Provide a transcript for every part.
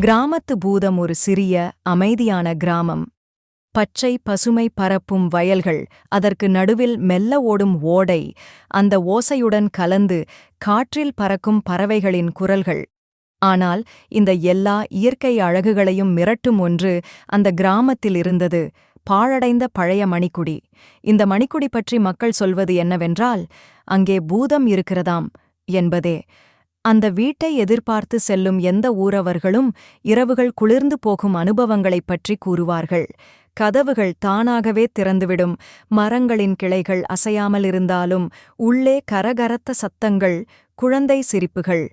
கிராமத்து பூதம் ஒரு சிறிய அமைதியான கிராமம். பச்சை பசுமை பரப்பும் வயல்கள், அதற்கு நடுவில் மெல்ல ஓடும் ஓடை, அந்த ஓசையுடன் கலந்து காற்றில் பறக்கும் பறவைகளின் குரல்கள். ஆனால் இந்த எல்லா இயற்கை அழகுகளையும் மிரட்டும் ஒன்று அந்த கிராமத்தில் இருந்தது: பாழடைந்த பழைய மணிக்குடி. இந்த மணிக்குடி பற்றி மக்கள் சொல்வது என்னவென்றால், அங்கே பூதம் இருக்கிறதாம் என்பதே. அந்த வீட்டை எதிர்பார்த்து செல்லும் எந்த ஊரவர்களும் இரவுகள் குளிர்ந்து போகும் அனுபவங்களைப் பற்றி கூறுவார்கள். கதவுகள் தானாகவே திறந்துவிடும், மரங்களின் கிளைகள் அசையாமல் இருந்தாலும் உள்ளே கரகரத்த சத்தங்கள், குழந்தை சிரிப்புகள்.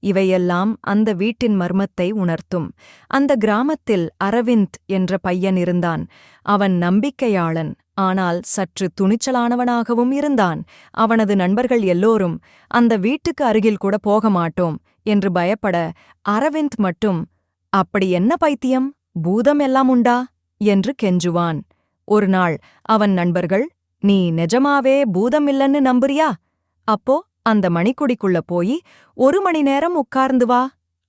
இவையெல்லாம் அந்த வீட்டின் மர்மத்தை உணர்த்தும். அந்த கிராமத்தில் அரவிந்த் என்ற பையன் இருந்தான். அவன் நம்பிக்கையாளன், ஆனால் சற்று துணிச்சலானவனாகவும் இருந்தான். அவனது நண்பர்கள் எல்லோரும் அந்த வீட்டுக்கு அருகில் கூட போக மாட்டோம் என்று பயப்பட, அரவிந்த் மட்டும், அப்படி என்ன பைத்தியம், பூதம் எல்லாம் உண்டா என்று கெஞ்சுவான். ஒரு நாள் அவன் நண்பர்கள், நீ நிஜமாவே பூதம் இல்லன்னு நம்புறியா? அப்போ அந்த மணிக்குடிக்குள்ள போய் 1 மணி நேரம் உட்கார்ந்து வா,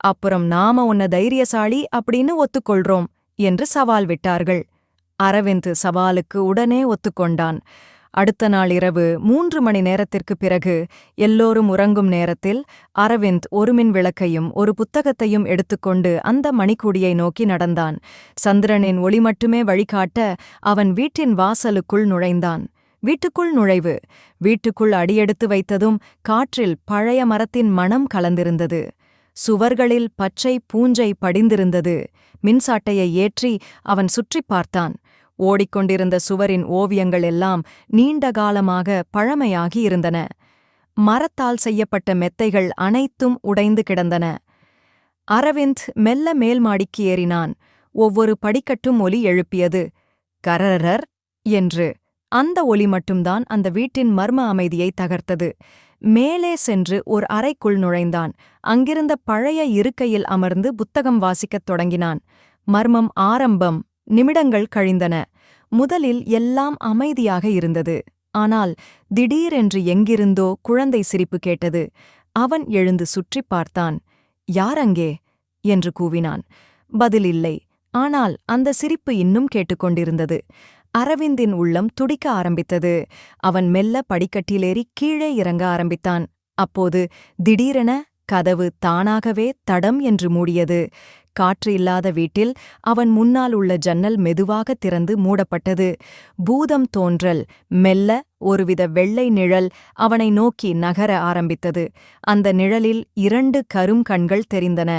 அப்புறம் நாம உன்ன தைரியசாலி அப்படின்னு ஒத்துக்கொள்றோம் என்று சவால் விட்டார்கள். அரவிந்த் சவாலுக்கு உடனே ஒத்துக்கொண்டான். அடுத்த நாள் இரவு 3 மணி நேரத்திற்கு பிறகு, எல்லோரும் உறங்கும் நேரத்தில், அரவிந்த் ஒரு மின் விளக்கையும் ஒரு புத்தகத்தையும் எடுத்துக்கொண்டு அந்த மணிக்குடியை நோக்கி நடந்தான். சந்திரனின் ஒளி மட்டுமே வழிகாட்ட அவன் வீட்டின் வாசலுக்குள் நுழைந்தான். வீட்டுக்குள் நுழைவு. வீட்டுக்குள் அடியெடுத்து வைத்ததும் காற்றில் பழைய மரத்தின் மணம் கலந்திருந்தது. சுவர்களில் பச்சை பூஞ்சை படிந்திருந்தது. மின்சாட்டையை ஏற்றி அவன் சுற்றிப் பார்த்தான். ஓடிக்கொண்டிருந்த சுவரின் ஓவியங்கள் எல்லாம் நீண்ட காலமாக பழமையாகி இருந்தன. மரத்தால் செய்யப்பட்ட மெத்தைகள் அனைத்தும் உடைந்து கிடந்தன. அரவிந்த் மெல்ல மேல் மாடிக்கு ஏறினான். ஒவ்வொரு படிக்கட்டும் ஒலி எழுப்பியது, கரரர் என்று. அந்த ஒலி மட்டும்தான் அந்த வீட்டின் மர்ம அமைதியை தகர்த்தது. மேலே சென்று ஒரு அறைக்குள் நுழைந்தான். அங்கிருந்த பழைய இருக்கையில் அமர்ந்து புத்தகம் வாசிக்கத் தொடங்கினான். மர்மம் ஆரம்பம். நிமிடங்கள் கழிந்தன. முதலில் எல்லாம் அமைதியாக இருந்தது. ஆனால் திடீரென்று எங்கிருந்தோ குழந்தை சிரிப்பு கேட்டது. அவன் எழுந்து சுற்றிப் பார்த்தான். யார் அங்கே என்று கூவினான். பதில் இல்லை. ஆனால் அந்த சிரிப்பு இன்னும் கேட்டுக்கொண்டிருந்தது. அரவிந்தின் உள்ளம் துடிக்க ஆரம்பித்தது. அவன் மெல்ல படிக்கட்டிலேறி கீழே இறங்க ஆரம்பித்தான். அப்போது திடீரென கதவு தானாகவே தடம் என்று மூடியது. காற்று இல்லாத வீட்டில் அவன் முன்னால் உள்ள ஜன்னல் மெதுவாக திறந்து மூடப்பட்டது. பூதம் தோன்றல். மெல்ல ஒருவித வெள்ளை நிழல் அவனை நோக்கி நகர ஆரம்பித்தது. அந்த நிழலில் 2 கரும் கண்கள் தெரிந்தன.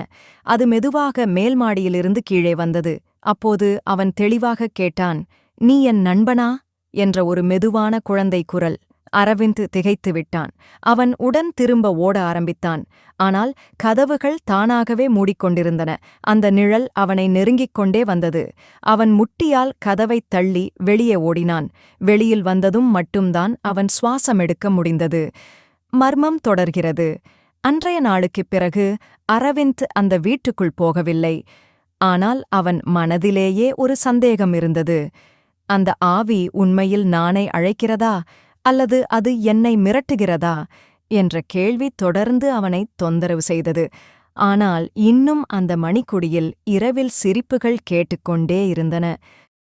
அது மெதுவாக மேல் மாடியிலிருந்து கீழே வந்தது. அப்போது அவன் தெளிவாகக் கேட்டான், நீ என் நண்பனா என்ற ஒரு மெதுவான குழந்தை குரல். அரவிந்த் திகைத்து விட்டான். அவன் உடன் திரும்ப ஓட ஆரம்பித்தான். ஆனால் கதவுகள் தானாகவே மூடிக்கொண்டிருந்தன. அந்த நிழல் அவனை நெருங்கிக் கொண்டே வந்தது. அவன் முட்டியால் கதவைத் தள்ளி வெளியே ஓடினான். வெளியில் வந்ததும் மட்டும்தான் அவன் சுவாசம் எடுக்க முடிந்தது. மர்மம் தொடர்கிறது. அன்றைய நாளுக்குப் பிறகு அரவிந்த் அந்த வீட்டுக்குள் போகவில்லை. ஆனால் அவன் மனதிலேயே ஒரு சந்தேகம் இருந்தது. அந்த ஆவி உண்மையில் நானை அழைக்கிறதா, அல்லது அது என்னை மிரட்டுகிறதா என்ற கேள்வி தொடர்ந்து அவனை தொந்தரவு செய்தது. ஆனால் இன்னும் அந்த மணிக்குடியில் இரவில் சிரிப்புகள் கேட்டுக்கொண்டே இருந்தன.